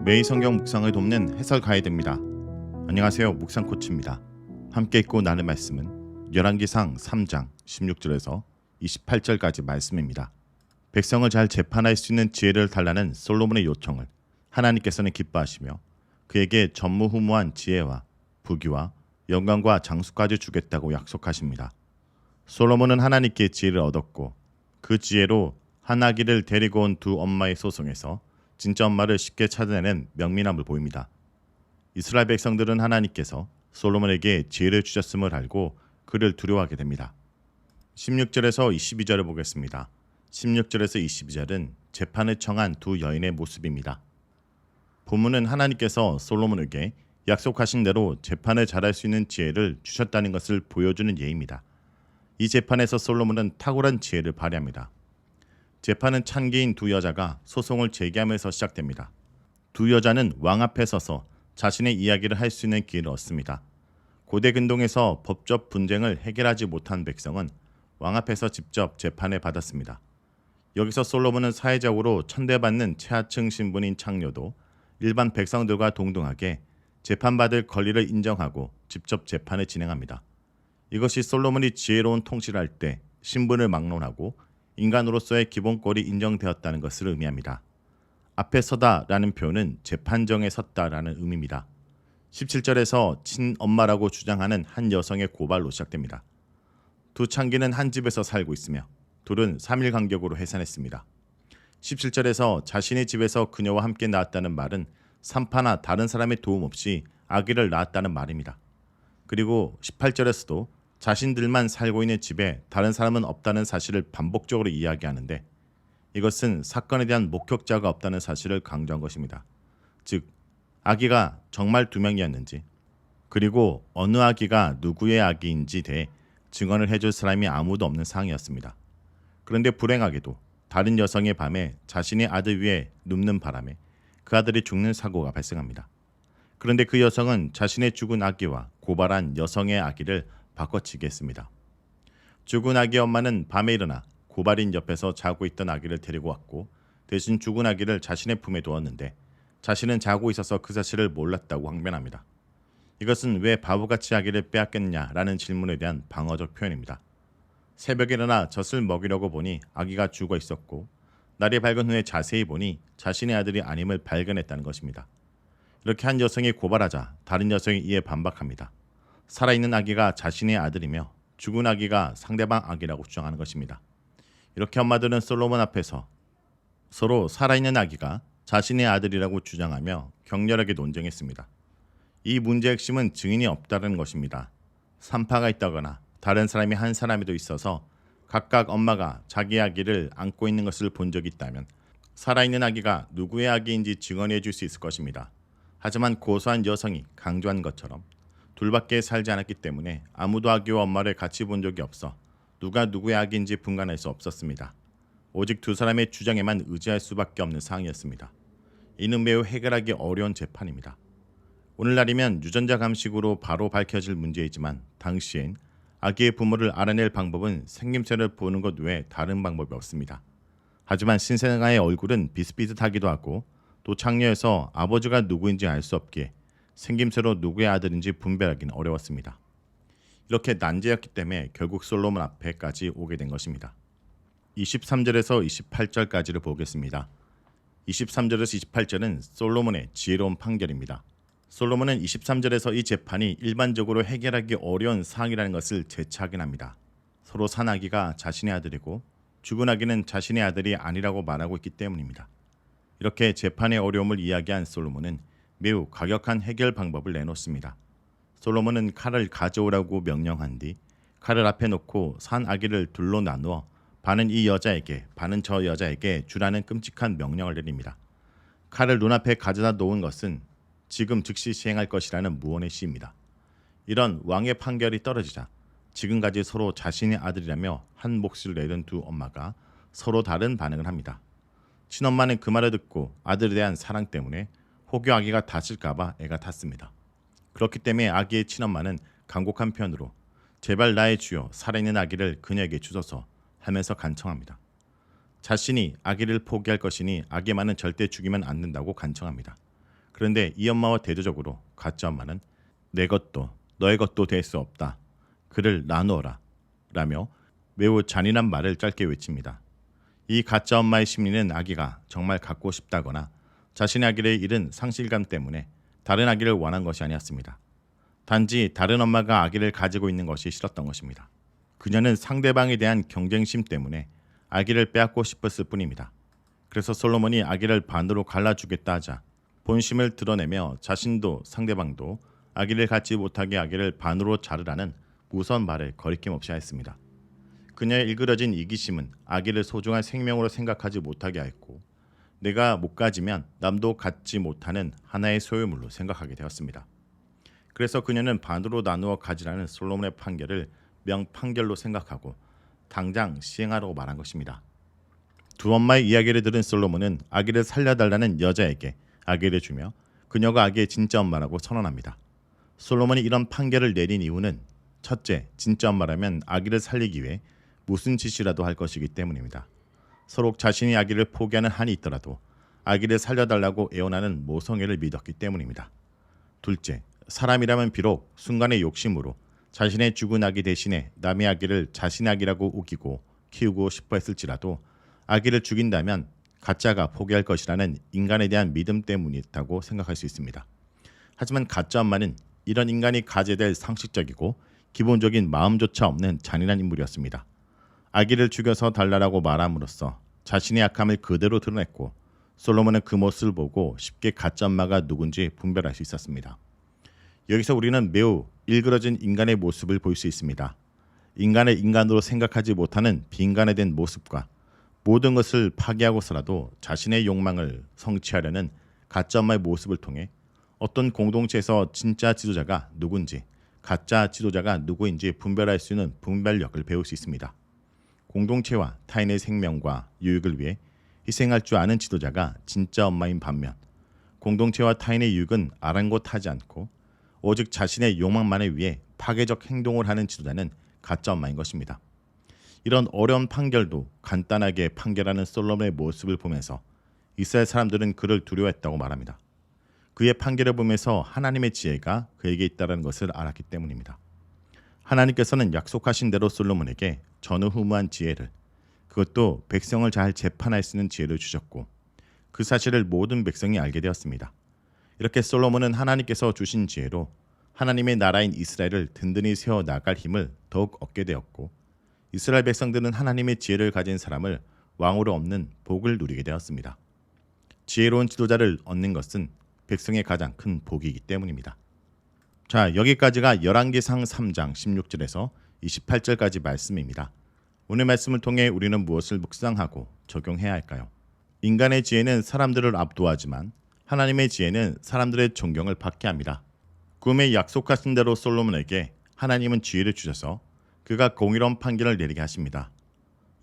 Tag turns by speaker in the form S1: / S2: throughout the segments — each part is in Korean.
S1: 매일 성경 묵상을 돕는 해설 가이드입니다. 안녕하세요. 묵상 코치입니다. 함께 읽고 나눌 말씀은 열왕기상 3장 16절에서 28절까지 말씀입니다. 백성을 잘 재판할 수 있는 지혜를 달라는 솔로몬의 요청을 하나님께서는 기뻐하시며 그에게 전무후무한 지혜와 부귀와 영광과 장수까지 주겠다고 약속하십니다. 솔로몬은 하나님께 지혜를 얻었고 그 지혜로 한 아기를 데리고 온 두 엄마의 소송에서 진짜 엄마를 쉽게 찾아내는 명민함을 보입니다. 이스라엘 백성들은 하나님께서 솔로몬에게 지혜를 주셨음을 알고 그를 두려워하게 됩니다. 16절에서 22절을 보겠습니다. 16절에서 22절은 재판을 청한 두 여인의 모습입니다. 본문은 하나님께서 솔로몬에게 약속하신 대로 재판을 잘할 수 있는 지혜를 주셨다는 것을 보여주는 예입니다. 이 재판에서 솔로몬은 탁월한 지혜를 발휘합니다. 재판은 찬기인 두 여자가 소송을 제기하면서 시작됩니다. 두 여자는 왕 앞에 서서 자신의 이야기를 할 수 있는 기회를 얻습니다. 고대 근동에서 법적 분쟁을 해결하지 못한 백성은 왕 앞에서 직접 재판을 받았습니다. 여기서 솔로몬은 사회적으로 천대받는 최하층 신분인 창녀도 일반 백성들과 동등하게 재판받을 권리를 인정하고 직접 재판을 진행합니다. 이것이 솔로몬이 지혜로운 통치를 할 때 신분을 막론하고 인간으로서의 기본권이 인정되었다는 것을 의미합니다. 앞에 서다라는 표현은 재판정에 섰다라는 의미입니다. 17절에서 친엄마라고 주장하는 한 여성의 고발로 시작됩니다. 두 창기는 한 집에서 살고 있으며 둘은 3일 간격으로 해산했습니다. 17절에서 자신의 집에서 그녀와 함께 낳았다는 말은 산파나 다른 사람의 도움 없이 아기를 낳았다는 말입니다. 그리고 18절에서도 자신들만 살고 있는 집에 다른 사람은 없다는 사실을 반복적으로 이야기하는데 이것은 사건에 대한 목격자가 없다는 사실을 강조한 것입니다. 즉, 아기가 정말 두 명이었는지 그리고 어느 아기가 누구의 아기인지 대해 증언을 해줄 사람이 아무도 없는 상황이었습니다. 그런데 불행하게도 다른 여성의 밤에 자신의 아들 위에 눕는 바람에 그 아들이 죽는 사고가 발생합니다. 그런데 그 여성은 자신의 죽은 아기와 고발한 여성의 아기를 바꿔치기 했습니다. 죽은 아기의 엄마는 밤에 일어나 고발인 옆에서 자고 있던 아기를 데리고 왔고 대신 죽은 아기를 자신의 품에 두었는데 자신은 자고 있어서 그 사실을 몰랐다고 항변합니다. 이것은 왜 바보같이 아기를 빼앗겼냐라는 질문에 대한 방어적 표현입니다. 새벽에 일어나 젖을 먹이려고 보니 아기가 죽어 있었고 날이 밝은 후에 자세히 보니 자신의 아들이 아님을 발견했다는 것입니다. 이렇게 한 여성이 고발하자 다른 여성이 이에 반박합니다. 살아있는 아기가 자신의 아들이며 죽은 아기가 상대방 아기라고 주장하는 것입니다. 이렇게 엄마들은 솔로몬 앞에서 서로 살아있는 아기가 자신의 아들이라고 주장하며 격렬하게 논쟁했습니다. 이 문제의 핵심은 증인이 없다는 것입니다. 산파가 있다거나 다른 사람이 한 사람이도 있어서 각각 엄마가 자기 아기를 안고 있는 것을 본 적이 있다면 살아있는 아기가 누구의 아기인지 증언해 줄 수 있을 것입니다. 하지만 고소한 여성이 강조한 것처럼 둘밖에 살지 않았기 때문에 아무도 아기와 엄마를 같이 본 적이 없어 누가 누구의 아기인지 분간할 수 없었습니다. 오직 두 사람의 주장에만 의지할 수밖에 없는 상황이었습니다. 이는 매우 해결하기 어려운 재판입니다. 오늘날이면 유전자 감식으로 바로 밝혀질 문제이지만 당시엔 아기의 부모를 알아낼 방법은 생김새를 보는 것 외에 다른 방법이 없습니다. 하지만 신생아의 얼굴은 비슷비슷하기도 하고 또 창녀에서 아버지가 누구인지 알 수 없기에 생김새로 누구의 아들인지 분별하기는 어려웠습니다. 이렇게 난제였기 때문에 결국 솔로몬 앞에까지 오게 된 것입니다. 23절에서 28절까지를 보겠습니다. 23절에서 28절은 솔로몬의 지혜로운 판결입니다. 솔로몬은 23절에서 이 재판이 일반적으로 해결하기 어려운 사항이라는 것을 재차 확인합니다. 서로 산 아기가 자신의 아들이고 죽은 아기는 자신의 아들이 아니라고 말하고 있기 때문입니다. 이렇게 재판의 어려움을 이야기한 솔로몬은 매우 과격한 해결 방법을 내놓습니다. 솔로몬은 칼을 가져오라고 명령한 뒤 칼을 앞에 놓고 산 아기를 둘로 나누어 반은 이 여자에게 반은 저 여자에게 주라는 끔찍한 명령을 내립니다. 칼을 눈앞에 가져다 놓은 것은 지금 즉시 시행할 것이라는 무언의 시입니다. 이런 왕의 판결이 떨어지자 지금까지 서로 자신의 아들이라며 한 몫을 내던 두 엄마가 서로 다른 반응을 합니다. 친엄마는 그 말을 듣고 아들에 대한 사랑 때문에 혹여 아기가 다칠까봐 애가 탔습니다. 그렇기 때문에 아기의 친엄마는 간곡한 표현으로 제발 나의 주여 살아있는 아기를 그녀에게 주소서 하면서 간청합니다. 자신이 아기를 포기할 것이니 아기만은 절대 죽이면 안 된다고 간청합니다. 그런데 이 엄마와 대조적으로 가짜 엄마는 내 것도 너의 것도 될 수 없다. 그를 나누어라. 라며 매우 잔인한 말을 짧게 외칩니다. 이 가짜 엄마의 심리는 아기가 정말 갖고 싶다거나 자신의 아기를 잃은 상실감 때문에 다른 아기를 원한 것이 아니었습니다. 단지 다른 엄마가 아기를 가지고 있는 것이 싫었던 것입니다. 그녀는 상대방에 대한 경쟁심 때문에 아기를 빼앗고 싶었을 뿐입니다. 그래서 솔로몬이 아기를 반으로 갈라주겠다 하자 본심을 드러내며 자신도 상대방도 아기를 갖지 못하게 아기를 반으로 자르라는 무서운 말을 거리낌 없이 하였습니다. 그녀의 일그러진 이기심은 아기를 소중한 생명으로 생각하지 못하게 하였고 내가 못 가지면 남도 갖지 못하는 하나의 소유물로 생각하게 되었습니다. 그래서 그녀는 반으로 나누어 가지라는 솔로몬의 판결을 명판결로 생각하고 당장 시행하라고 말한 것입니다. 두 엄마의 이야기를 들은 솔로몬은 아기를 살려달라는 여자에게 아기를 주며 그녀가 아기의 진짜 엄마라고 선언합니다. 솔로몬이 이런 판결을 내린 이유는 첫째, 진짜 엄마라면 아기를 살리기 위해 무슨 짓이라도 할 것이기 때문입니다. 서로 자신이 아기를 포기하는 한이 있더라도 아기를 살려달라고 애원하는 모성애를 믿었기 때문입니다. 둘째, 사람이라면 비록 순간의 욕심으로 자신의 죽은 아기 대신에 남의 아기를 자신의 아기라고 우기고 키우고 싶어 했을지라도 아기를 죽인다면 가짜가 포기할 것이라는 인간에 대한 믿음 때문이었다고 생각할 수 있습니다. 하지만 가짜 엄마는 이런 인간이 가져야 될 상식적이고 기본적인 마음조차 없는 잔인한 인물이었습니다. 아기를 죽여서 달라라고 말함으로써 자신의 약함을 그대로 드러냈고 솔로몬은 그 모습을 보고 쉽게 가짜 엄마가 누군지 분별할 수 있었습니다. 여기서 우리는 매우 일그러진 인간의 모습을 볼 수 있습니다. 인간을 인간으로 생각하지 못하는 비인간화된 모습과 모든 것을 파괴하고서라도 자신의 욕망을 성취하려는 가짜 엄마의 모습을 통해 어떤 공동체에서 진짜 지도자가 누군지 가짜 지도자가 누구인지 분별할 수 있는 분별력을 배울 수 있습니다. 공동체와 타인의 생명과 유익을 위해 희생할 줄 아는 지도자가 진짜 엄마인 반면 공동체와 타인의 유익은 아랑곳하지 않고 오직 자신의 욕망만을 위해 파괴적 행동을 하는 지도자는 가짜 엄마인 것입니다. 이런 어려운 판결도 간단하게 판결하는 솔로몬의 모습을 보면서 이스라엘 사람들은 그를 두려워했다고 말합니다. 그의 판결을 보면서 하나님의 지혜가 그에게 있다는 것을 알았기 때문입니다. 하나님께서는 약속하신 대로 솔로몬에게 전후무한 지혜를, 그것도 백성을 잘 재판할 수 있는 지혜를 주셨고 그 사실을 모든 백성이 알게 되었습니다. 이렇게 솔로몬은 하나님께서 주신 지혜로 하나님의 나라인 이스라엘을 든든히 세워 나갈 힘을 더욱 얻게 되었고 이스라엘 백성들은 하나님의 지혜를 가진 사람을 왕으로 얻는 복을 누리게 되었습니다. 지혜로운 지도자를 얻는 것은 백성의 가장 큰 복이기 때문입니다. 자, 여기까지가 열왕기상 3장 16절에서 28절까지 말씀입니다. 오늘 말씀을 통해 우리는 무엇을 묵상하고 적용해야 할까요? 인간의 지혜는 사람들을 압도하지만 하나님의 지혜는 사람들의 존경을 받게 합니다. 꿈에 약속하신 대로 솔로몬에게 하나님은 지혜를 주셔서 그가 공의로운 판결을 내리게 하십니다.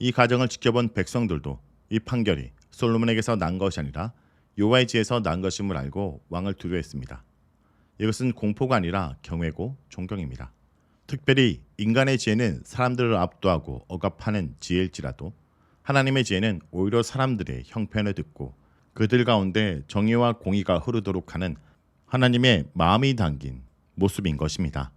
S1: 이 과정을 지켜본 백성들도 이 판결이 솔로몬에게서 난 것이 아니라 여호와의 지혜에서 난 것임을 알고 왕을 두려워했습니다. 이것은 공포가 아니라 경외고 존경입니다. 특별히 인간의 지혜는 사람들을 압도하고 억압하는 지혜일지라도 하나님의 지혜는 오히려 사람들의 형편을 듣고 그들 가운데 정의와 공의가 흐르도록 하는 하나님의 마음이 담긴 모습인 것입니다.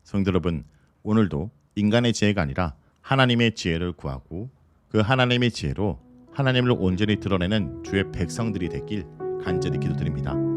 S1: 성도 여러분, 오늘도 인간의 지혜가 아니라 하나님의 지혜를 구하고 그 하나님의 지혜로 하나님을 온전히 드러내는 주의 백성들이 되길 간절히 기도드립니다.